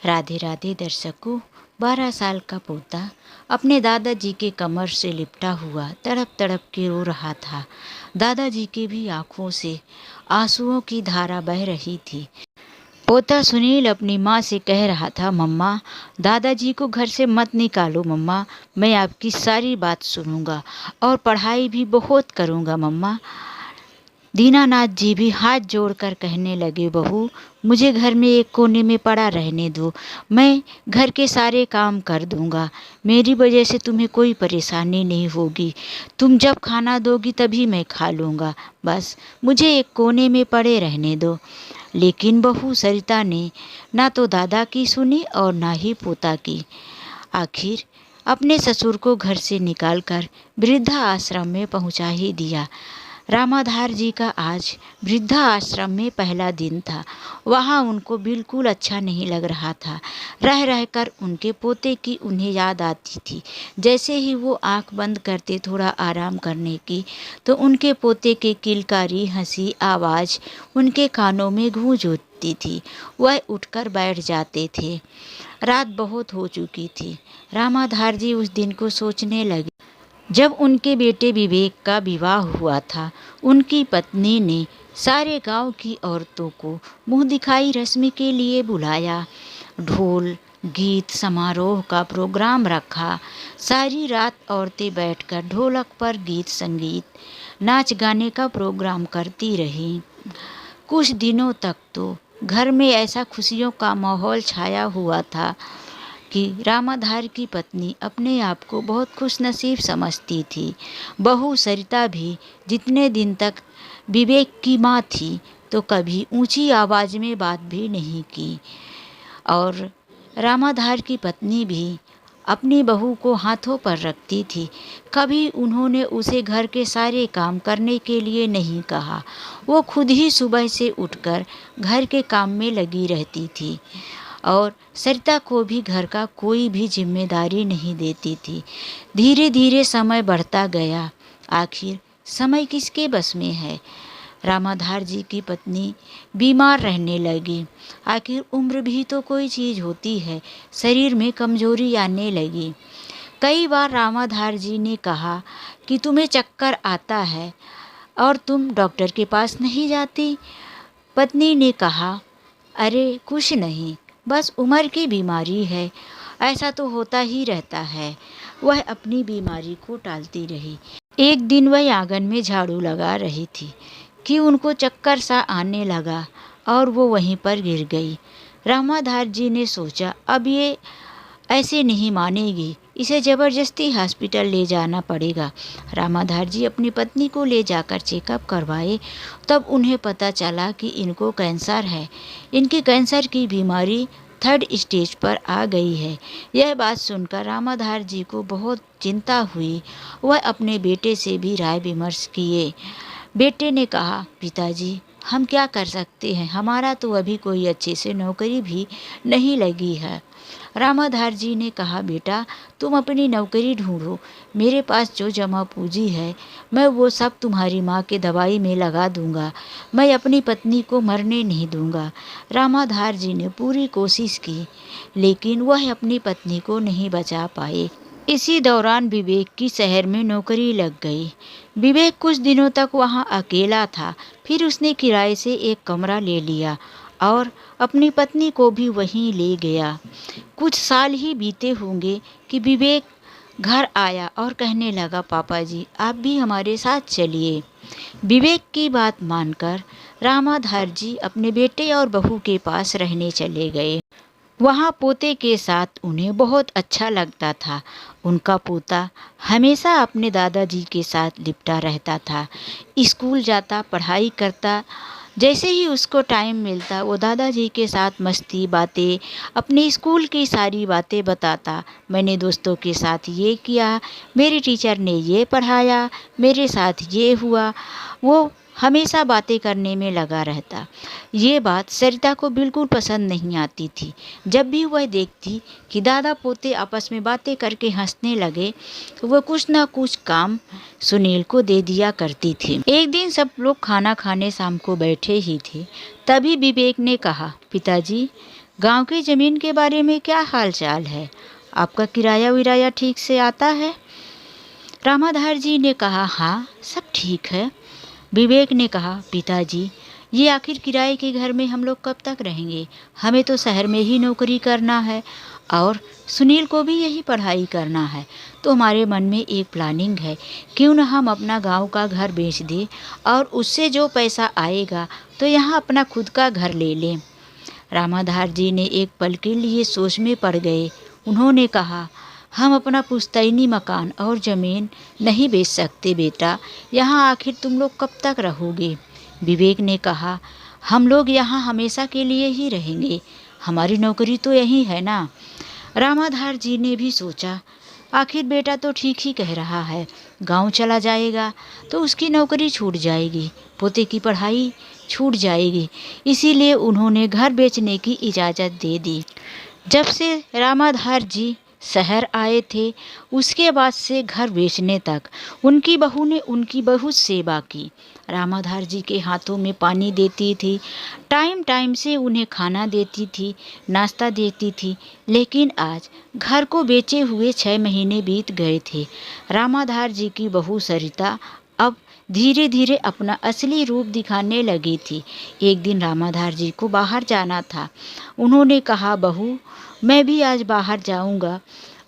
राधे राधे दर्शकों। 12 साल का पोता अपने दादाजी के कमर से लिपटा हुआ तड़प तड़प के रो रहा था। दादाजी की भी आंखों से आंसुओं की धारा बह रही थी। पोता सुनील अपनी माँ से कह रहा था, मम्मा, दादाजी को घर से मत निकालो मम्मा, मैं आपकी सारी बात सुनूंगा और पढ़ाई भी बहुत करूंगा मम्मा। दीनानाथ जी भी हाथ जोड़कर कहने लगे, बहू, मुझे घर में एक कोने में पड़ा रहने दो, मैं घर के सारे काम कर दूंगा, मेरी वजह से तुम्हें कोई परेशानी नहीं होगी, तुम जब खाना दोगी तभी मैं खा लूँगा, बस मुझे एक कोने में पड़े रहने दो। लेकिन बहू सरिता ने ना तो दादा की सुनी और ना ही पोता की। आखिर अपने ससुर को घर से निकालकर वृद्धा आश्रम में पहुंचा ही दिया। रामाधार जी का आज वृद्धा आश्रम में पहला दिन था। वहाँ उनको बिल्कुल अच्छा नहीं लग रहा था। रह रहकर उनके पोते की उन्हें याद आती थी। जैसे ही वो आंख बंद करते थोड़ा आराम करने की, तो उनके पोते के किलकारी हंसी आवाज़ उनके कानों में गूंज उठती थी। वह उठकर बैठ जाते थे। रात बहुत हो चुकी थी। रामाधार जी उस दिन को सोचने लगे जब उनके बेटे विवेक का विवाह हुआ था। उनकी पत्नी ने सारे गांव की औरतों को मुंह दिखाई रस्म के लिए बुलाया। ढोल गीत समारोह का प्रोग्राम रखा। सारी रात औरतें बैठकर ढोलक पर गीत संगीत नाच गाने का प्रोग्राम करती रहीं। कुछ दिनों तक तो घर में ऐसा खुशियों का माहौल छाया हुआ था कि रामाधार की पत्नी अपने आप को बहुत खुशनसीब समझती थी। बहू सरिता भी जितने दिन तक विवेक की माँ थी तो कभी ऊंची आवाज़ में बात भी नहीं की, और रामाधार की पत्नी भी अपनी बहू को हाथों पर रखती थी। कभी उन्होंने उसे घर के सारे काम करने के लिए नहीं कहा। वो खुद ही सुबह से उठकर घर के काम में लगी रहती थी और सरिता को भी घर का कोई भी जिम्मेदारी नहीं देती थी। धीरे धीरे समय बढ़ता गया। आखिर समय किसके बस में है। रामाधार जी की पत्नी बीमार रहने लगी। आखिर उम्र भी तो कोई चीज़ होती है। शरीर में कमजोरी आने लगी। कई बार रामाधार जी ने कहा कि तुम्हें चक्कर आता है और तुम डॉक्टर के पास नहीं जाती। पत्नी ने कहा, अरे कुछ नहीं, बस उम्र की बीमारी है, ऐसा तो होता ही रहता है। वह अपनी बीमारी को टालती रही। एक दिन वह आंगन में झाड़ू लगा रही थी कि उनको चक्कर सा आने लगा और वो वहीं पर गिर गई। रामाधार जी ने सोचा, अब ये ऐसे नहीं मानेगी, इसे ज़बरदस्ती हॉस्पिटल ले जाना पड़ेगा। रामाधार जी अपनी पत्नी को ले जाकर चेकअप करवाए। तब उन्हें पता चला कि इनको कैंसर है। इनकी कैंसर की बीमारी 3rd स्टेज पर आ गई है। यह बात सुनकर रामाधार जी को बहुत चिंता हुई। वह अपने बेटे से भी राय विमर्श किए। बेटे ने कहा, पिताजी, हम क्या कर सकते हैं, हमारा तो अभी कोई अच्छे से नौकरी भी नहीं लगी है। रामाधार जी ने कहा, बेटा, तुम अपनी नौकरी ढूंढो, मेरे पास जो जमा पूंजी है मैं वो सब तुम्हारी माँ के दवाई में लगा दूंगा, मैं अपनी पत्नी को मरने नहीं दूंगा। रामाधार जी ने पूरी कोशिश की, लेकिन वह अपनी पत्नी को नहीं बचा पाए। इसी दौरान विवेक की शहर में नौकरी लग गई। विवेक कुछ दिनों तक वहाँ अकेला था। फिर उसने किराए से एक कमरा ले लिया और अपनी पत्नी को भी वहीं ले गया। कुछ साल ही बीते होंगे कि विवेक घर आया और कहने लगा, पापा जी, आप भी हमारे साथ चलिए। विवेक की बात मानकर रामाधार जी अपने बेटे और बहू के पास रहने चले गए। वहाँ पोते के साथ उन्हें बहुत अच्छा लगता था। उनका पोता हमेशा अपने दादाजी के साथ लिपटा रहता था। स्कूल जाता, पढ़ाई करता। जैसे ही उसको टाइम मिलता वो दादाजी के साथ मस्ती बातें, अपने स्कूल की सारी बातें बताता। मैंने दोस्तों के साथ ये किया, मेरी टीचर ने ये पढ़ाया, मेरे साथ ये हुआ। वो हमेशा बातें करने में लगा रहता। ये बात सरिता को बिल्कुल पसंद नहीं आती थी। जब भी वह देखती कि दादा पोते आपस में बातें करके हंसने लगे, तो वह कुछ ना कुछ काम सुनील को दे दिया करती थी। एक दिन सब लोग खाना खाने शाम को बैठे ही थे। तभी विवेक ने कहा, पिताजी, गांव की ज़मीन के बारे में क्या हाल चाल है? आपका किराया विराया ठीक से आता है? रामाधार जी ने कहा, हाँ, सब ठीक है। विवेक ने कहा, पिताजी, ये आखिर किराए के घर में हम लोग कब तक रहेंगे? हमें तो शहर में ही नौकरी करना है और सुनील को भी यही पढ़ाई करना है। तो हमारे मन में एक प्लानिंग है, क्यों न हम अपना गांव का घर बेच दें और उससे जो पैसा आएगा तो यहाँ अपना खुद का घर ले लें। रामाधार जी ने एक पल के लिए सोच में पड़ गए। उन्होंने कहा, हम अपना पुश्तैनी मकान और ज़मीन नहीं बेच सकते बेटा, यहाँ आखिर तुम लोग कब तक रहोगे? विवेक ने कहा, हम लोग यहाँ हमेशा के लिए ही रहेंगे, हमारी नौकरी तो यही है ना। रामाधार जी ने भी सोचा, आखिर बेटा तो ठीक ही कह रहा है, गांव चला जाएगा तो उसकी नौकरी छूट जाएगी, पोते की पढ़ाई छूट जाएगी। इसीलिए उन्होंने घर बेचने की इजाज़त दे दी। जब से रामाधार जी शहर आए थे, उसके बाद से घर बेचने तक उनकी बहू ने उनकी बहुत सेवा की। रामाधार जी के हाथों में पानी देती थी, टाइम टाइम से उन्हें खाना देती थी, नाश्ता देती थी। लेकिन आज घर को बेचे हुए 6 महीने बीत गए थे। रामाधार जी की बहू सरिता अब धीरे धीरे अपना असली रूप दिखाने लगी थी। एक दिन रामाधार जी को बाहर जाना था। उन्होंने कहा, बहू, मैं भी आज बाहर जाऊंगा,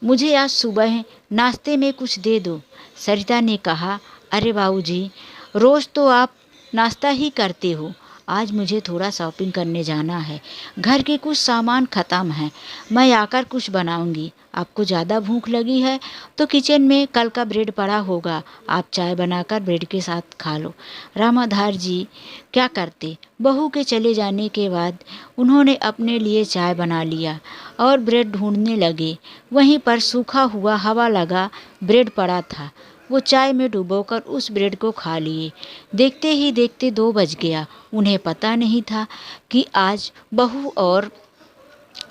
मुझे आज सुबह नाश्ते में कुछ दे दो। सरिता ने कहा, अरे बाबूजी, रोज़ तो आप नाश्ता ही करते हो, आज मुझे थोड़ा शॉपिंग करने जाना है, घर के कुछ सामान ख़त्म हैं, मैं आकर कुछ बनाऊंगी। आपको ज़्यादा भूख लगी है तो किचन में कल का ब्रेड पड़ा होगा, आप चाय बनाकर ब्रेड के साथ खा लो। रामाधार जी क्या करते, बहू के चले जाने के बाद उन्होंने अपने लिए चाय बना लिया और ब्रेड ढूंढने लगे। वहीं पर सूखा हुआ हवा लगा ब्रेड पड़ा था, वो चाय में डुबोकर उस ब्रेड को खा लिए। देखते ही देखते 2 बज गया। उन्हें पता नहीं था कि आज बहू और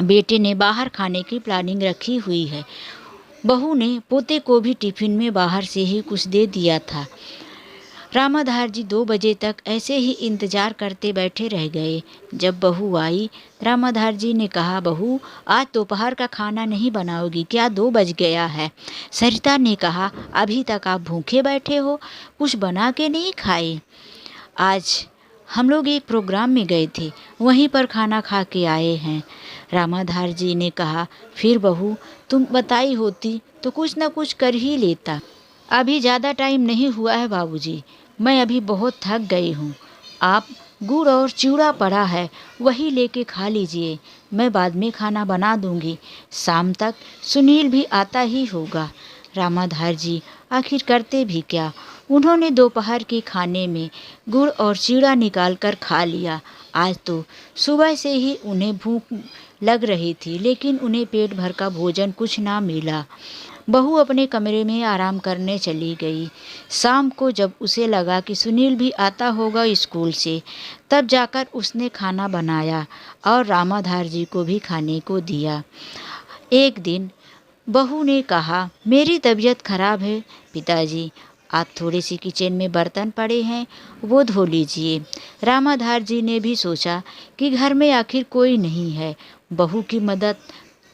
बेटे ने बाहर खाने की प्लानिंग रखी हुई है। बहू ने पोते को भी टिफिन में बाहर से ही कुछ दे दिया था। रामाधार जी 2 बजे तक ऐसे ही इंतजार करते बैठे रह गए। जब बहू आई, रामाधार जी ने कहा, बहू, आज दोपहर का खाना नहीं बनाओगी क्या? 2 बज गया है। सरिता ने कहा, अभी तक आप भूखे बैठे हो, कुछ बना के नहीं खाए? आज हम लोग एक प्रोग्राम में गए थे, वहीं पर खाना खा के आए हैं। रामाधार जी ने कहा, फिर बहू, तुम बताई होती तो कुछ न कुछ कर ही लेता। अभी ज़्यादा टाइम नहीं हुआ है बाबूजी, मैं अभी बहुत थक गई हूँ। आप गुड़ और चिवड़ा पड़ा है, वही लेके खा लीजिए, मैं बाद में खाना बना दूँगी। शाम तक सुनील भी आता ही होगा। रामाधार जी आखिर करते भी क्या, उन्होंने दोपहर के खाने में गुड़ और चिवड़ा निकाल कर खा लिया। आज तो सुबह से ही उन्हें भूख लग रही थी, लेकिन उन्हें पेट भर का भोजन कुछ ना मिला। बहू अपने कमरे में आराम करने चली गई। शाम को जब उसे लगा कि सुनील भी आता होगा स्कूल से, तब जाकर उसने खाना बनाया और रामाधार जी को भी खाने को दिया। एक दिन बहू ने कहा, मेरी तबीयत खराब है पिताजी, आप थोड़े से किचन में बर्तन पड़े हैं, वो धो लीजिए। रामाधार जी ने भी सोचा कि घर में आखिर कोई नहीं है, बहू की मदद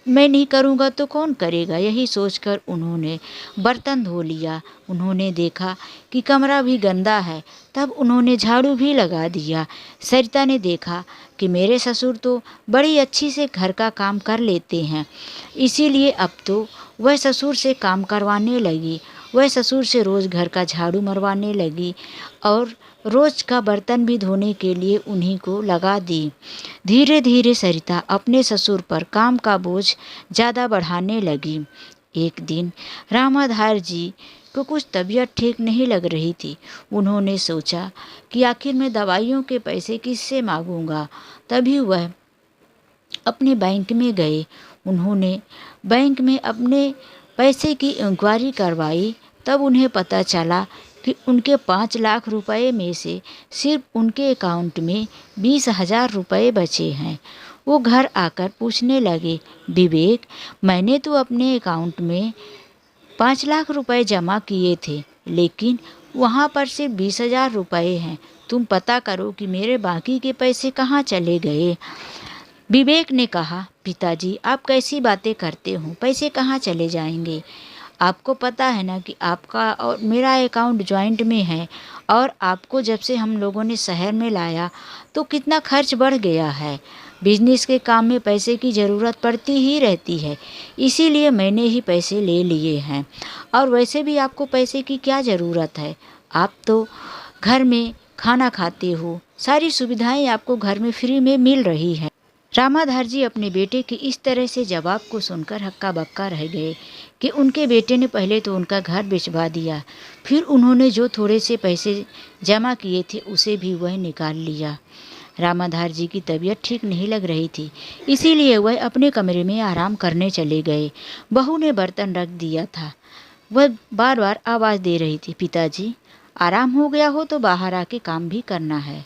मैं नहीं करूँगा तो कौन करेगा, यही सोचकर उन्होंने बर्तन धो लिया। उन्होंने देखा कि कमरा भी गंदा है, तब उन्होंने झाड़ू भी लगा दिया। सरिता ने देखा कि मेरे ससुर तो बड़ी अच्छी से घर का काम कर लेते हैं, इसीलिए अब तो वह ससुर से काम करवाने लगी। वह ससुर से रोज़ घर का झाड़ू मरवाने लगी और रोज़ का बर्तन भी धोने के लिए उन्हीं को लगा दी। धीरे धीरे सरिता अपने ससुर पर काम का बोझ ज़्यादा बढ़ाने लगी। एक दिन रामाधार जी को कुछ तबीयत ठीक नहीं लग रही थी। उन्होंने सोचा कि आखिर मैं दवाइयों के पैसे किससे मांगूंगा। तभी वह अपने बैंक में गए। उन्होंने बैंक में अपने पैसे की इंक्वायरी करवाई। तब उन्हें पता चला कि उनके 5 लाख रुपए में से सिर्फ उनके अकाउंट में 20,000 रुपये बचे हैं। वो घर आकर पूछने लगे, विवेक, मैंने तो अपने अकाउंट में 5 लाख रुपए जमा किए थे, लेकिन वहाँ पर सिर्फ 20,000 रुपये हैं। तुम पता करो कि मेरे बाकी के पैसे कहाँ चले गए। विवेक ने कहा, पिताजी आप कैसी बातें करते हो, पैसे कहाँ चले जाएंगे। आपको पता है ना कि आपका और मेरा अकाउंट जॉइंट में है, और आपको जब से हम लोगों ने शहर में लाया तो कितना खर्च बढ़ गया है। बिजनेस के काम में पैसे की ज़रूरत पड़ती ही रहती है, इसीलिए मैंने ही पैसे ले लिए हैं। और वैसे भी आपको पैसे की क्या ज़रूरत है, आप तो घर में खाना खाते हो, सारी सुविधाएं आपको घर में फ्री में मिल रही है। रामाधार जी अपने बेटे के इस तरह से जवाब को सुनकर हक्का बक्का रह गए कि उनके बेटे ने पहले तो उनका घर बेचवा दिया, फिर उन्होंने जो थोड़े से पैसे जमा किए थे उसे भी वह निकाल लिया। रामाधार जी की तबीयत ठीक नहीं लग रही थी, इसीलिए वह अपने कमरे में आराम करने चले गए। बहू ने बर्तन रख दिया था, वह बार बार आवाज़ दे रही थी, पिताजी आराम हो गया हो तो बाहर आके काम भी करना है,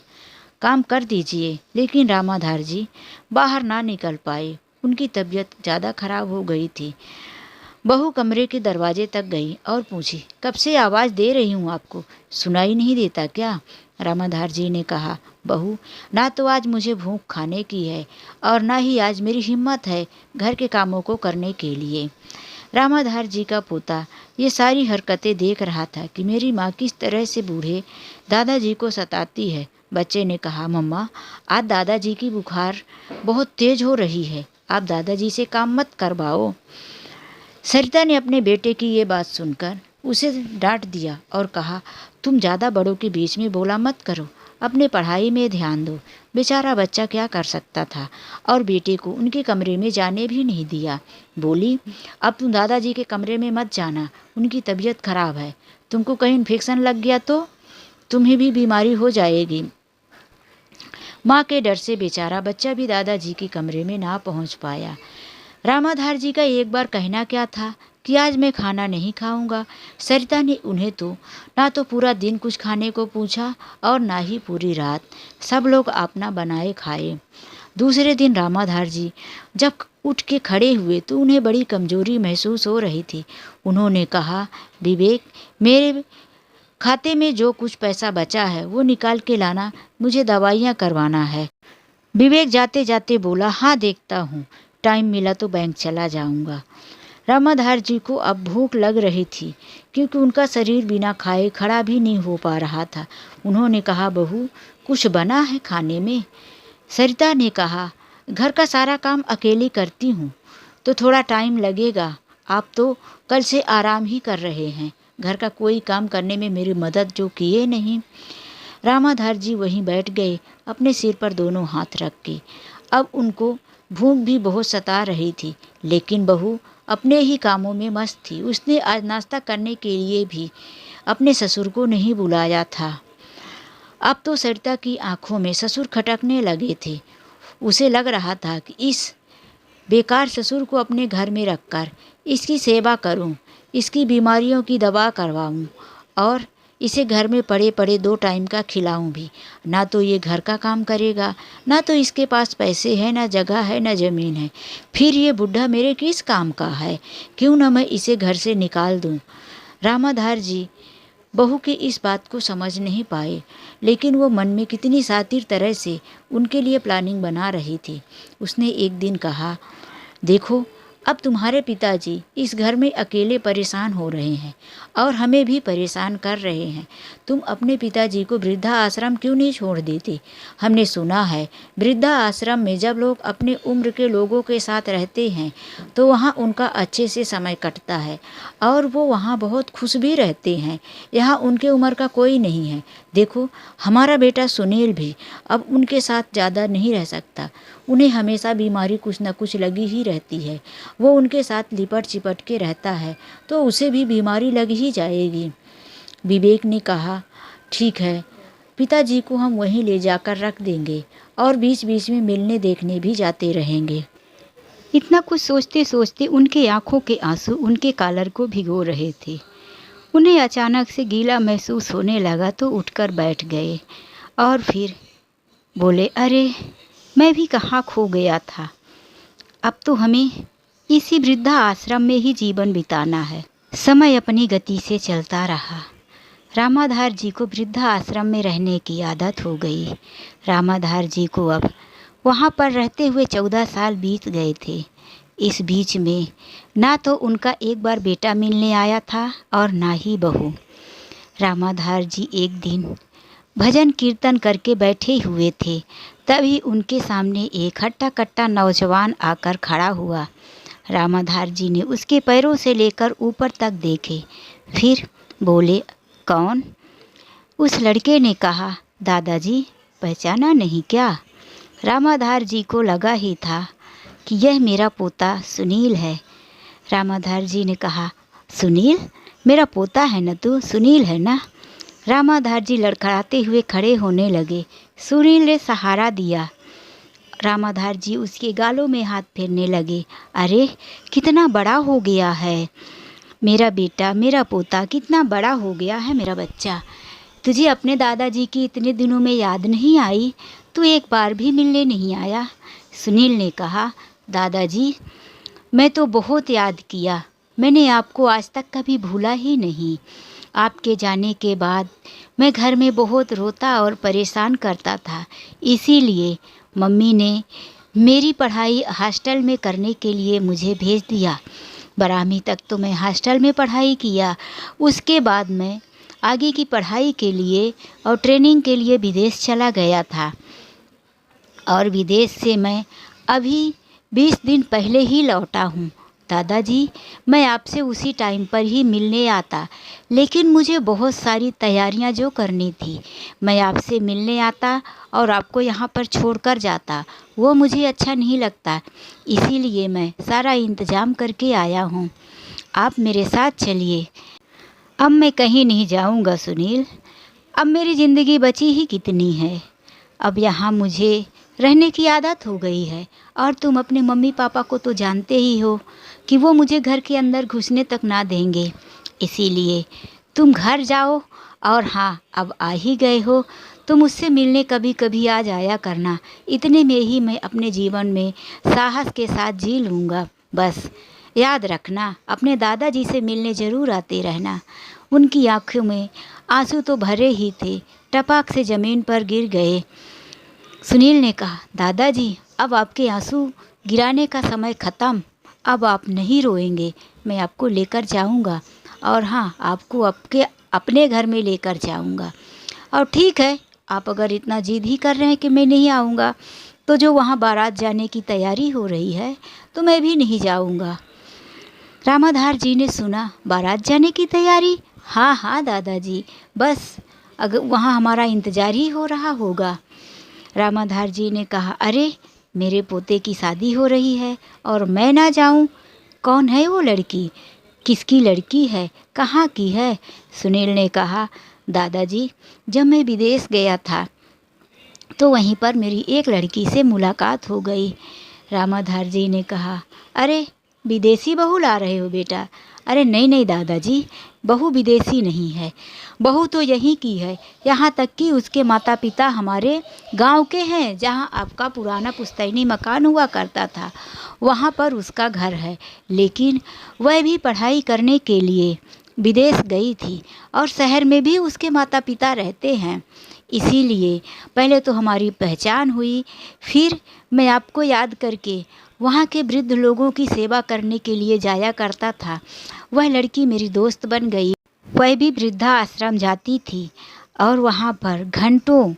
काम कर दीजिए। लेकिन रामाधार जी बाहर ना निकल पाए, उनकी तबीयत ज़्यादा खराब हो गई थी। बहू कमरे के दरवाजे तक गई और पूछी, कब से आवाज़ दे रही हूँ आपको, सुनाई नहीं देता क्या। रामाधार जी ने कहा, बहू ना तो आज मुझे भूख खाने की है और ना ही आज मेरी हिम्मत है घर के कामों को करने के लिए। रामाधार जी का पोता ये सारी हरकतें देख रहा था कि मेरी माँ किस तरह से बूढ़े दादाजी को सताती है। बच्चे ने कहा, मम्मा आज दादाजी की बुखार बहुत तेज हो रही है, आप दादाजी से काम मत करवाओ। सरिता ने अपने बेटे की ये बात सुनकर उसे डांट दिया और कहा, तुम ज़्यादा बड़ों के बीच में बोला मत करो, अपने पढ़ाई में ध्यान दो। बेचारा बच्चा क्या कर सकता था, और बेटे को उनके कमरे में जाने भी नहीं दिया। बोली, अब तुम दादाजी के कमरे में मत जाना, उनकी तबीयत खराब है, तुमको कहीं इन्फेक्शन लग गया तो तुम्हें भी बीमारी हो जाएगी। माँ के डर से बेचारा बच्चा भी दादाजी के कमरे में ना पहुँच पाया। रामाधार जी का एक बार कहना क्या था कि आज मैं खाना नहीं खाऊंगा। सरिता ने उन्हें तो ना तो पूरा दिन कुछ खाने को पूछा और ना ही पूरी रात, सब लोग अपना बनाए खाए। दूसरे दिन रामाधार जी जब उठ के खड़े हुए तो उन्हें बड़ी कमजोरी महसूस हो रही थी। उन्होंने कहा, विवेक मेरे खाते में जो कुछ पैसा बचा है वो निकाल के लाना, मुझे दवाइयाँ करवाना है। विवेक जाते जाते बोला, हाँ देखता हूँ, टाइम मिला तो बैंक चला जाऊंगा। रामाधार जी को अब भूख लग रही थी, क्योंकि उनका शरीर बिना खाए खड़ा भी नहीं हो पा रहा था। उन्होंने कहा, बहू कुछ बना है खाने में। सरिता ने कहा, घर का सारा काम अकेली करती हूँ तो थोड़ा टाइम लगेगा, आप तो कल से आराम ही कर रहे हैं, घर का कोई काम करने में मेरी मदद जो किए नहीं। रामाधार जी वहीं बैठ गए, अपने सिर पर दोनों हाथ रख के। अब उनको भूख भी बहुत सता रही थी, लेकिन बहू अपने ही कामों में मस्त थी। उसने आज नाश्ता करने के लिए भी अपने ससुर को नहीं बुलाया था। अब तो सरिता की आंखों में ससुर खटकने लगे थे। उसे लग रहा था कि इस बेकार ससुर को अपने घर में रखकर इसकी सेवा करूं, इसकी बीमारियों की दवा करवाऊं और इसे घर में पड़े पड़े 2 टाइम का खिलाऊं भी। ना तो ये घर का काम करेगा, ना तो इसके पास पैसे हैं, ना जगह है, ना ज़मीन है। फिर ये बुढ़ा मेरे किस काम का है, क्यों ना मैं इसे घर से निकाल दूं। रामाधार जी बहू की इस बात को समझ नहीं पाए, लेकिन वो मन में कितनी शातिर तरह से उनके लिए प्लानिंग बना रही थी। उसने एक दिन कहा, देखो अब तुम्हारे पिताजी इस घर में अकेले परेशान हो रहे हैं और हमें भी परेशान कर रहे हैं। तुम अपने पिताजी को वृद्धा आश्रम क्यों नहीं छोड़ देते। हमने सुना है वृद्धा आश्रम में जब लोग अपने उम्र के लोगों के साथ रहते हैं तो वहाँ उनका अच्छे से समय कटता है और वो वहाँ बहुत खुश भी रहते हैं। यहाँ उनके उम्र का कोई नहीं है। देखो हमारा बेटा सुनील भी अब उनके साथ ज़्यादा नहीं रह सकता, उन्हें हमेशा बीमारी कुछ न कुछ लगी ही रहती है। वो उनके साथ लिपट चिपट के रहता है तो उसे भी बीमारी लग ही जाएगी। विवेक ने कहा, ठीक है, पिताजी को हम वहीं ले जाकर रख देंगे और बीच बीच में मिलने देखने भी जाते रहेंगे। इतना कुछ सोचते सोचते उनके आंखों के आंसू उनके कॉलर को भिगो रहे थे। उन्हें अचानक से गीला महसूस होने लगा तो उठकर बैठ गए और फिर बोले, अरे मैं भी कहाँ खो गया था। अब तो हमें इसी वृद्धा आश्रम में ही जीवन बिताना है। समय अपनी गति से चलता रहा। रामाधार जी को वृद्धा आश्रम में रहने की आदत हो गई। रामाधार जी को अब वहाँ पर रहते हुए 14 साल बीत गए थे। इस बीच में ना तो उनका एक बार बेटा मिलने आया था और ना ही बहू। रामाधार जी एक दिन भजन कीर्तन करके बैठे हुए थे, तभी उनके सामने एक हट्टा कट्टा नौजवान आकर खड़ा हुआ। रामाधार जी ने उसके पैरों से लेकर ऊपर तक देखे, फिर बोले, कौन? उस लड़के ने कहा, दादाजी पहचाना नहीं क्या? रामाधार जी को लगा ही था कि यह मेरा पोता सुनील है। रामाधार जी ने कहा, सुनील? मेरा पोता है न तू, सुनील है ना? रामाधार जी लड़खड़ाते हुए खड़े होने लगे। सुनील ने सहारा दिया। रामाधार जी उसके गालों में हाथ फेरने लगे। अरे कितना बड़ा हो गया है मेरा बेटा, मेरा पोता कितना बड़ा हो गया है मेरा बच्चा। तुझे अपने दादाजी की इतने दिनों में याद नहीं आई? तू एक बार भी मिलने नहीं आया? सुनील ने कहा, दादाजी मैं तो बहुत याद किया, मैंने आपको आज तक कभी भूला ही नहीं। आपके जाने के बाद मैं घर में बहुत रोता और परेशान करता था, इसीलिए मम्मी ने मेरी पढ़ाई हॉस्टल में करने के लिए मुझे भेज दिया। 12वीं तक तो मैं हॉस्टल में पढ़ाई किया। उसके बाद मैं आगे की पढ़ाई के लिए और ट्रेनिंग के लिए विदेश चला गया था, और विदेश से मैं अभी 20 दिन पहले ही लौटा हूँ। दादाजी मैं आपसे उसी टाइम पर ही मिलने आता, लेकिन मुझे बहुत सारी तैयारियां जो करनी थी। मैं आपसे मिलने आता और आपको यहाँ पर छोड़कर जाता, वो मुझे अच्छा नहीं लगता, इसीलिए मैं सारा इंतज़ाम करके आया हूँ। आप मेरे साथ चलिए। अब मैं कहीं नहीं जाऊँगा सुनील, अब मेरी ज़िंदगी बची ही कितनी है। अब यहाँ मुझे रहने की आदत हो गई है, और तुम अपने मम्मी पापा को तो जानते ही हो कि वो मुझे घर के अंदर घुसने तक ना देंगे। इसीलिए तुम घर जाओ, और हाँ अब आ ही गए हो तो मुझसे मिलने कभी कभी आ जाया करना। इतने में ही मैं अपने जीवन में साहस के साथ जी लूँगा। बस याद रखना, अपने दादाजी से मिलने ज़रूर आते रहना। उनकी आँखों में आंसू तो भरे ही थे, टपक से ज़मीन पर गिर गए। सुनील ने कहा, दादाजी अब आपके आंसू गिराने का समय ख़त्म, अब आप नहीं रोएंगे, मैं आपको लेकर जाऊंगा, और हाँ आपको आपके अपने घर में लेकर जाऊंगा। और ठीक है, आप अगर इतना जिद ही कर रहे हैं कि मैं नहीं आऊँगा, तो जो वहाँ बारात जाने की तैयारी हो रही है तो मैं भी नहीं जाऊँगा। रामाधार जी ने सुना, बारात जाने की तैयारी? हाँ हाँ दादाजी, बस अगर वहाँ हमारा इंतज़ार ही हो रहा होगा। रामाधार जी ने कहा, अरे मेरे पोते की शादी हो रही है और मैं ना जाऊं? कौन है वो लड़की? किसकी लड़की है? कहाँ की है? सुनील ने कहा, दादाजी जब मैं विदेश गया था तो वहीं पर मेरी एक लड़की से मुलाकात हो गई। रामाधार जी ने कहा, अरे विदेशी बहू ला रहे हो बेटा? अरे नहीं नहीं दादाजी, बहू विदेशी नहीं है, बहू तो यहीं की है। यहाँ तक कि उसके माता पिता हमारे गांव के हैं, जहाँ आपका पुराना पुश्तैनी मकान हुआ करता था, वहाँ पर उसका घर है। लेकिन वह भी पढ़ाई करने के लिए विदेश गई थी, और शहर में भी उसके माता पिता रहते हैं। इसीलिए पहले तो हमारी पहचान हुई, फिर मैं आपको याद करके वहाँ के वृद्ध लोगों की सेवा करने के लिए जाया करता था। वह लड़की मेरी दोस्त बन गई। वह भी वृद्धा आश्रम जाती थी और वहाँ पर घंटों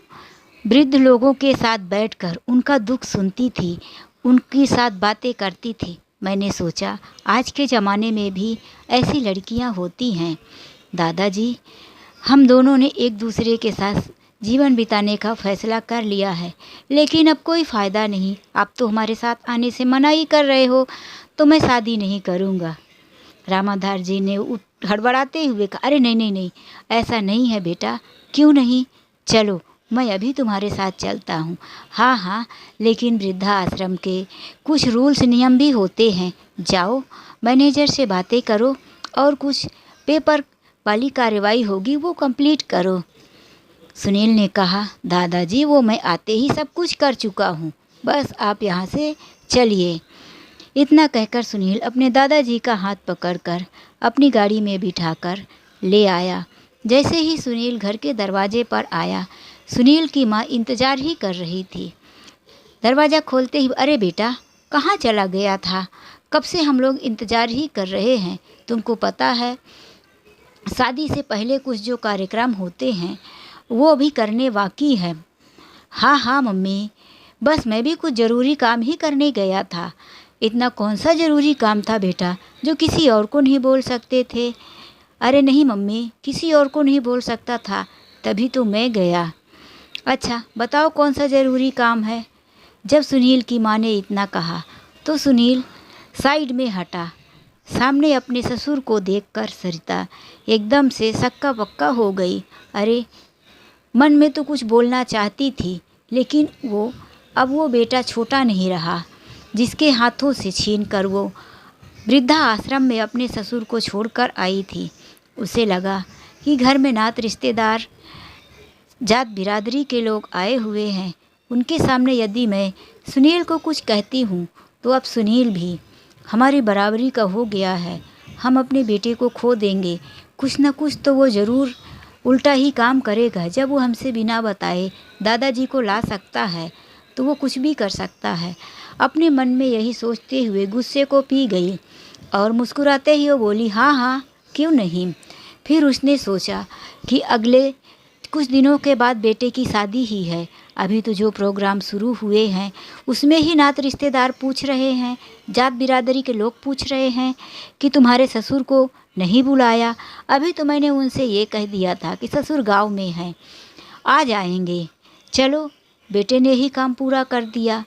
वृद्ध लोगों के साथ बैठकर उनका दुख सुनती थी, उनके साथ बातें करती थी। मैंने सोचा आज के ज़माने में भी ऐसी लड़कियाँ होती हैं। दादाजी हम दोनों ने एक दूसरे के साथ जीवन बिताने का फैसला कर लिया है, लेकिन अब कोई फ़ायदा नहीं। आप तो हमारे साथ आने से मना ही कर रहे हो, तो मैं शादी नहीं करूँगा। रामाधार जी ने हड़बड़ाते हुए कहा, अरे नहीं नहीं नहीं, ऐसा नहीं है बेटा। क्यों नहीं? चलो मैं अभी तुम्हारे साथ चलता हूँ। हाँ हाँ, लेकिन वृद्धा आश्रम के कुछ रूल्स नियम भी होते हैं। जाओ मैनेजर से बातें करो और कुछ पेपर वाली कार्रवाई होगी वो कंप्लीट करो। सुनील ने कहा, दादाजी वो मैं आते ही सब कुछ कर चुका हूँ, बस आप यहाँ से चलिए। इतना कहकर सुनील अपने दादाजी का हाथ पकड़कर अपनी गाड़ी में बिठाकर ले आया। जैसे ही सुनील घर के दरवाजे पर आया, सुनील की माँ इंतज़ार ही कर रही थी। दरवाज़ा खोलते ही, अरे बेटा कहाँ चला गया था? कब से हम लोग इंतज़ार ही कर रहे हैं। तुमको पता है शादी से पहले कुछ जो कार्यक्रम होते हैं वो भी करने बाकी है। हाँ हाँ मम्मी, बस मैं भी कुछ ज़रूरी काम ही करने गया था। इतना कौन सा ज़रूरी काम था बेटा जो किसी और को नहीं बोल सकते थे? अरे नहीं मम्मी, किसी और को नहीं बोल सकता था, तभी तो मैं गया। अच्छा बताओ कौन सा ज़रूरी काम है? जब सुनील की माँ ने इतना कहा तो सुनील साइड में हटा। सामने अपने ससुर को देखकर सरिता एकदम से सक्का पक्का हो गई। अरे, मन में तो कुछ बोलना चाहती थी, लेकिन अब वो बेटा छोटा नहीं रहा जिसके हाथों से छीनकर वो वृद्धा आश्रम में अपने ससुर को छोड़कर आई थी। उसे लगा कि घर में नात रिश्तेदार, जात बिरादरी के लोग आए हुए हैं। उनके सामने यदि मैं सुनील को कुछ कहती हूँ तो अब सुनील भी हमारी बराबरी का हो गया है। हम अपने बेटे को खो देंगे। कुछ न कुछ तो वो ज़रूर उल्टा ही काम करेगा। जब वो हमसे बिना बताए दादाजी को ला सकता है तो वो कुछ भी कर सकता है। अपने मन में यही सोचते हुए गुस्से को पी गई और मुस्कुराते ही वो बोली, हाँ हाँ क्यों नहीं। फिर उसने सोचा कि अगले कुछ दिनों के बाद बेटे की शादी ही है। अभी तो जो प्रोग्राम शुरू हुए हैं उसमें ही नात रिश्तेदार पूछ रहे हैं, जात बिरादरी के लोग पूछ रहे हैं कि तुम्हारे ससुर को नहीं बुलाया। अभी तो मैंने उनसे ये कह दिया था कि ससुर गांव में हैं, आ जाएंगे। चलो, बेटे ने ही काम पूरा कर दिया।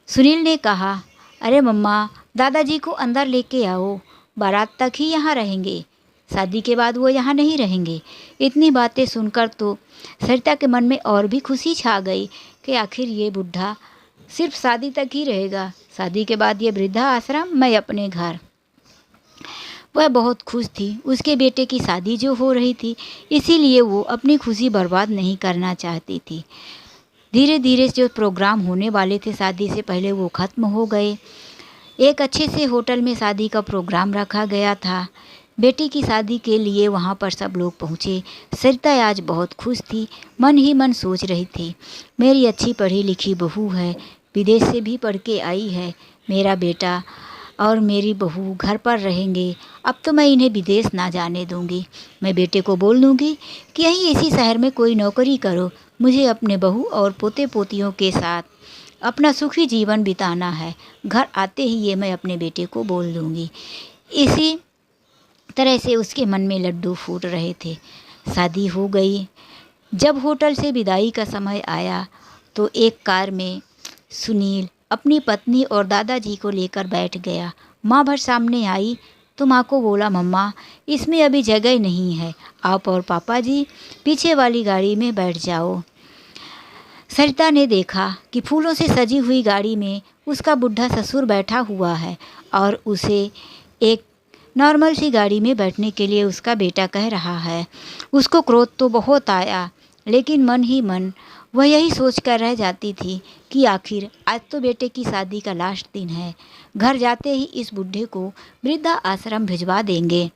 सुनील ने कहा, अरे मम्मा, दादाजी को अंदर लेके आओ, बारात तक ही यहाँ रहेंगे, शादी के बाद वो यहाँ नहीं रहेंगे। इतनी बातें सुनकर तो सरिता के मन में और भी खुशी छा गई कि आखिर ये बुढ़ा सिर्फ शादी तक ही रहेगा, शादी के बाद ये वृद्धा आश्रम, मैं अपने घर। वह बहुत खुश थी। उसके बेटे की शादी जो हो रही थी, इसीलिए वो अपनी खुशी बर्बाद नहीं करना चाहती थी। धीरे धीरे जो प्रोग्राम होने वाले थे शादी से पहले वो ख़त्म हो गए। एक अच्छे से होटल में शादी का प्रोग्राम रखा गया था। बेटी की शादी के लिए वहाँ पर सब लोग पहुँचे। सरिता आज बहुत खुश थी, मन ही मन सोच रही थी, मेरी अच्छी पढ़ी लिखी बहू है, विदेश से भी पढ़ के आई है। मेरा बेटा और मेरी बहू घर पर रहेंगे। अब तो मैं इन्हें विदेश ना जाने दूंगी। मैं बेटे को बोल दूंगी कि यहीं इसी शहर में कोई नौकरी करो। मुझे अपने बहू और पोते पोतियों के साथ अपना सुखी जीवन बिताना है। घर आते ही ये मैं अपने बेटे को बोल दूंगी। इसी तरह से उसके मन में लड्डू फूट रहे थे। शादी हो गई। जब होटल से विदाई का समय आया तो एक कार में सुनील अपनी पत्नी और दादाजी को लेकर बैठ गया। माँ भर सामने आई तो माँ को बोला, मम्मा, इसमें अभी जगह नहीं है, आप और पापा जी पीछे वाली गाड़ी में बैठ जाओ। सरिता ने देखा कि फूलों से सजी हुई गाड़ी में उसका बुढ़ा ससुर बैठा हुआ है और उसे एक नॉर्मल सी गाड़ी में बैठने के लिए उसका बेटा कह रहा है। उसको क्रोध तो बहुत आया, लेकिन मन ही मन वह यही सोच कर रह जाती थी कि आखिर आज तो बेटे की शादी का लास्ट दिन है, घर जाते ही इस बुढ़े को वृद्धा आश्रम भिजवा देंगे।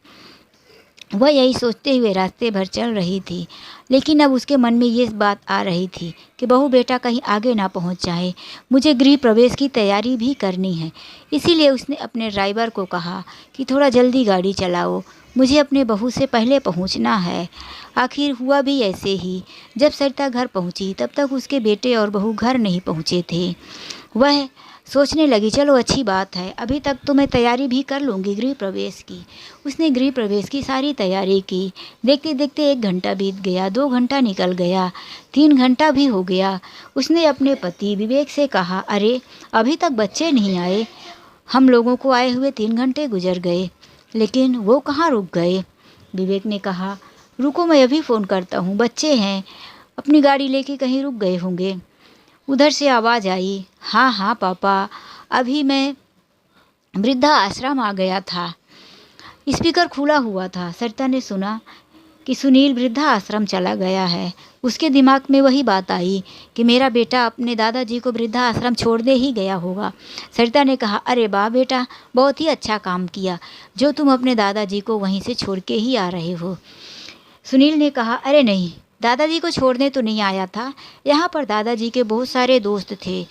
वह यही सोचते हुए रास्ते भर चल रही थी, लेकिन अब उसके मन में ये बात आ रही थी कि बहू बेटा कहीं आगे ना पहुंच जाए। मुझे गृह प्रवेश की तैयारी भी करनी है। इसीलिए उसने अपने ड्राइवर को कहा कि थोड़ा जल्दी गाड़ी चलाओ, मुझे अपने बहू से पहले पहुंचना है। आखिर हुआ भी ऐसे ही। जब सरिता घर पहुंची तब तक उसके बेटे और बहू घर नहीं पहुंचे थे। वह सोचने लगी, चलो अच्छी बात है, अभी तक तो मैं तैयारी भी कर लूँगी गृह प्रवेश की। उसने गृह प्रवेश की सारी तैयारी की। देखते देखते 1 घंटा बीत गया, 2 घंटा निकल गया, 3 घंटा भी हो गया। उसने अपने पति विवेक से कहा, अरे अभी तक बच्चे नहीं आए, हम लोगों को आए हुए 3 घंटे गुजर गए, लेकिन वो कहाँ रुक गए। विवेक ने कहा, रुको मैं अभी फ़ोन करता हूँ, बच्चे हैं, अपनी गाड़ी लेके कहीं रुक गए होंगे। उधर से आवाज़ आई, हाँ हाँ पापा, अभी मैं वृद्धा आश्रम आ गया था। स्पीकर खुला हुआ था। सरिता ने सुना कि सुनील वृद्धा आश्रम चला गया है। उसके दिमाग में वही बात आई कि मेरा बेटा अपने दादाजी को वृद्धा आश्रम छोड़ने ही गया होगा। सरिता ने कहा, अरे वाह बेटा, बहुत ही अच्छा काम किया जो तुम अपने दादाजी को वहीं से छोड़ के ही आ रहे हो। सुनील ने कहा, अरे नहीं, दादाजी को छोड़ने तो नहीं आया था, यहाँ पर दादाजी के बहुत सारे दोस्त थे,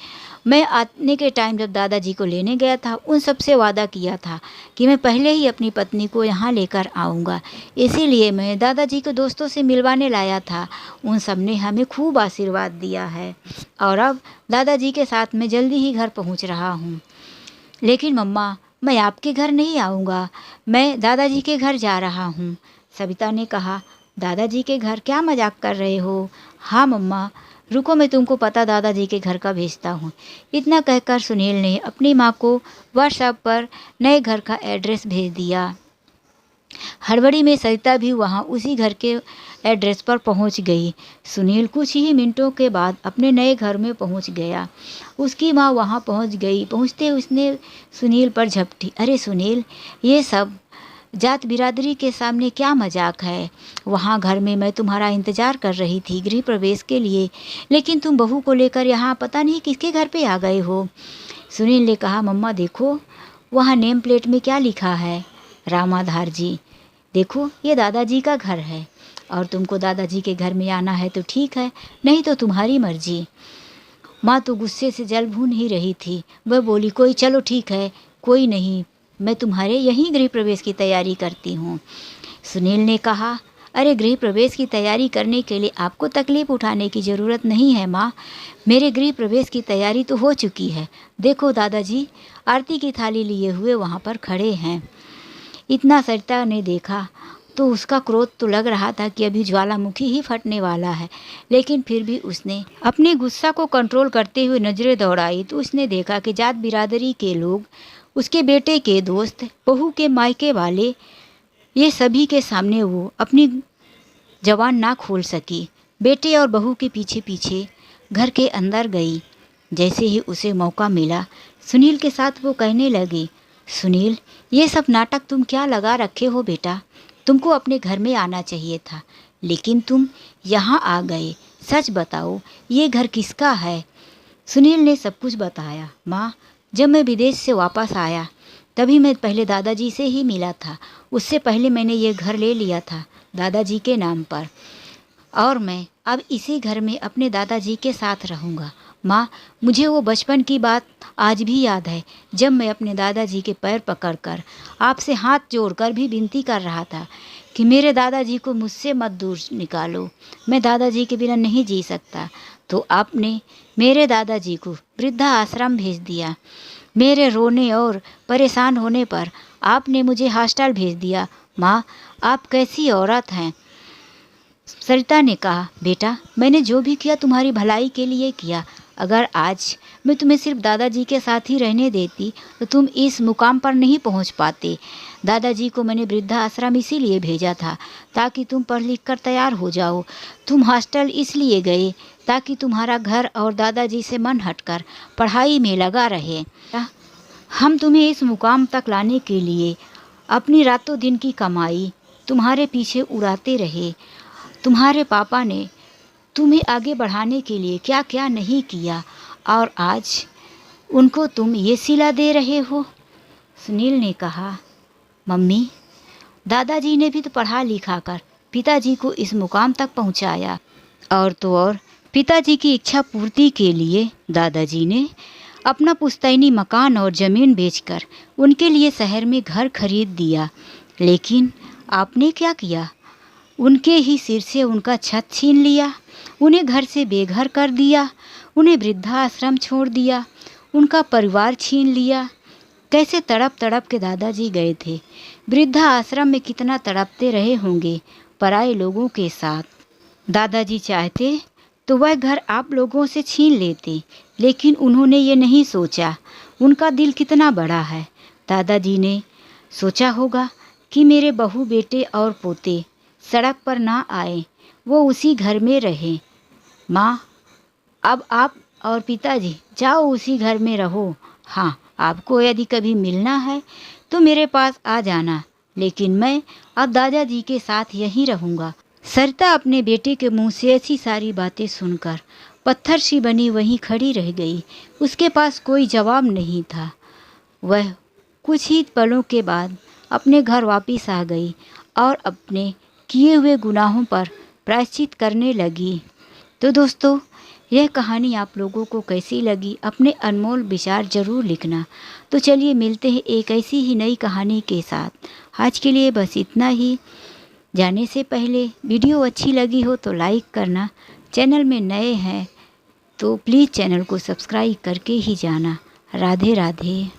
मैं आने के टाइम जब दादाजी को लेने गया था, उन सबसे वादा किया था कि मैं पहले ही अपनी पत्नी को यहाँ लेकर आऊँगा। इसीलिए मैं दादाजी को दोस्तों से मिलवाने लाया था। उन सब ने हमें खूब आशीर्वाद दिया है और अब दादाजी के साथ मैं जल्दी ही घर पहुँच रहा हूँ। लेकिन मम्मा, मैं आपके घर नहीं आऊँगा, मैं दादाजी के घर जा रहा हूँ। सविता ने कहा, दादाजी के घर? क्या मजाक कर रहे हो? हाँ मम्मा, रुको, मैं तुमको पता दादाजी के घर का भेजता हूँ। इतना कहकर सुनील ने अपनी माँ को व्हाट्सएप पर नए घर का एड्रेस भेज दिया। हड़बड़ी में सरिता भी वहाँ उसी घर के एड्रेस पर पहुँच गई। सुनील कुछ ही मिनटों के बाद अपने नए घर में पहुँच गया। उसकी माँ वहाँ पहुँच गई। पहुँचते उसने सुनील पर झपटी। अरे सुनील, ये सब जात बिरादरी के सामने क्या मजाक है? वहाँ घर में मैं तुम्हारा इंतज़ार कर रही थी गृह प्रवेश के लिए, लेकिन तुम बहू को लेकर यहाँ पता नहीं किसके घर पे आ गए हो। सुनील ने कहा, मम्मा देखो, वहाँ नेम प्लेट में क्या लिखा है? रामाधार जी। देखो, ये दादाजी का घर है और तुमको दादाजी के घर में आना है तो ठीक है, नहीं तो तुम्हारी मर्जी। माँ तो गुस्से से जल भून ही रही थी। वह बोली, कोई चलो ठीक है, कोई नहीं, मैं तुम्हारे यहीं गृह प्रवेश की तैयारी करती हूँ। सुनील ने कहा, अरे गृह प्रवेश की तैयारी करने के लिए आपको तकलीफ़ उठाने की ज़रूरत नहीं है माँ। मेरे गृह प्रवेश की तैयारी तो हो चुकी है। देखो दादाजी आरती की थाली लिए हुए वहाँ पर खड़े हैं। इतना सरिता ने देखा तो उसका क्रोध तो लग रहा था कि अभी ज्वालामुखी ही फटने वाला है, लेकिन फिर भी उसने अपने गुस्सा को कंट्रोल करते हुए नज़रें दौड़ाई तो उसने देखा कि जात बिरादरी के लोग, उसके बेटे के दोस्त, बहू के मायके वाले, ये सभी के सामने वो अपनी जबान ना खोल सकी। बेटे और बहू के पीछे पीछे घर के अंदर गई। जैसे ही उसे मौका मिला, सुनील के साथ वो कहने लगी, सुनील, ये सब नाटक तुम क्या लगा रखे हो बेटा? तुमको अपने घर में आना चाहिए था, लेकिन तुम यहाँ आ गए। सच बताओ, ये घर किसका है? सुनील ने सब कुछ बताया। माँ, जब मैं विदेश से वापस आया तभी मैं पहले दादाजी से ही मिला था। उससे पहले मैंने ये घर ले लिया था दादाजी के नाम पर, और मैं अब इसी घर में अपने दादाजी के साथ रहूँगा। माँ, मुझे वो बचपन की बात आज भी याद है, जब मैं अपने दादाजी के पैर पकड़कर आपसे हाथ जोड़कर भी विनती कर रहा था कि मेरे दादाजी को मुझसे मत दूर निकालो, मैं दादाजी के बिना नहीं जी सकता। तो आपने मेरे दादाजी को वृद्धा आश्रम भेज दिया। मेरे रोने और परेशान होने पर आपने मुझे हॉस्टल भेज दिया। माँ, आप कैसी औरत हैं? सरिता ने कहा, बेटा, मैंने जो भी किया तुम्हारी भलाई के लिए किया। अगर आज मैं तुम्हें सिर्फ दादाजी के साथ ही रहने देती तो तुम इस मुकाम पर नहीं पहुंच पाते। दादाजी को मैंने वृद्धा आश्रम इसीलिए भेजा था ताकि तुम पढ़ लिख कर तैयार हो जाओ। तुम हॉस्टल इसलिए गए ताकि तुम्हारा घर और दादाजी से मन हटकर पढ़ाई में लगा रहे। हम तुम्हें इस मुकाम तक लाने के लिए अपनी रातों दिन की कमाई तुम्हारे पीछे उड़ाते रहे। तुम्हारे पापा ने तुम्हें आगे बढ़ाने के लिए क्या क्या नहीं किया, और आज उनको तुम ये सिला दे रहे हो। सुनील ने कहा, मम्मी, दादाजी ने भी तो पढ़ा लिखा कर पिताजी को इस मुकाम तक पहुंचाया, और तो और पिताजी की इच्छा पूर्ति के लिए दादाजी ने अपना पुश्तैनी मकान और ज़मीन बेचकर उनके लिए शहर में घर खरीद दिया। लेकिन आपने क्या किया? उनके ही सिर से उनका छत छीन लिया, उन्हें घर से बेघर कर दिया, उन्हें वृद्धाश्रम छोड़ दिया, उनका परिवार छीन लिया। कैसे तड़प तड़प के दादाजी गए थे। वृद्धाश्रम में कितना तड़पते रहे होंगे पराए लोगों के साथ। दादाजी चाहते तो वह घर आप लोगों से छीन लेते, लेकिन उन्होंने ये नहीं सोचा। उनका दिल कितना बड़ा है। दादाजी ने सोचा होगा कि मेरे बहू, बेटे और पोते सड़क पर ना आए, वो उसी घर में रहे। माँ, अब आप और पिताजी जाओ उसी घर में रहो। हाँ, आपको यदि कभी मिलना है तो मेरे पास आ जाना, लेकिन मैं अब दादाजी के साथ यहीं रहूँगा। सरिता अपने बेटे के मुंह से ऐसी सारी बातें सुनकर पत्थर सी बनी वहीं खड़ी रह गई। उसके पास कोई जवाब नहीं था। वह कुछ ही पलों के बाद अपने घर वापस आ गई और अपने किए हुए गुनाहों पर प्रायश्चित करने लगी। तो दोस्तों, यह कहानी आप लोगों को कैसी लगी, अपने अनमोल विचार ज़रूर लिखना। तो चलिए मिलते हैं एक ऐसी ही नई कहानी के साथ। आज के लिए बस इतना ही। जाने से पहले वीडियो अच्छी लगी हो तो लाइक करना, चैनल में नए हैं तो प्लीज़ चैनल को सब्सक्राइब करके ही जाना। राधे राधे।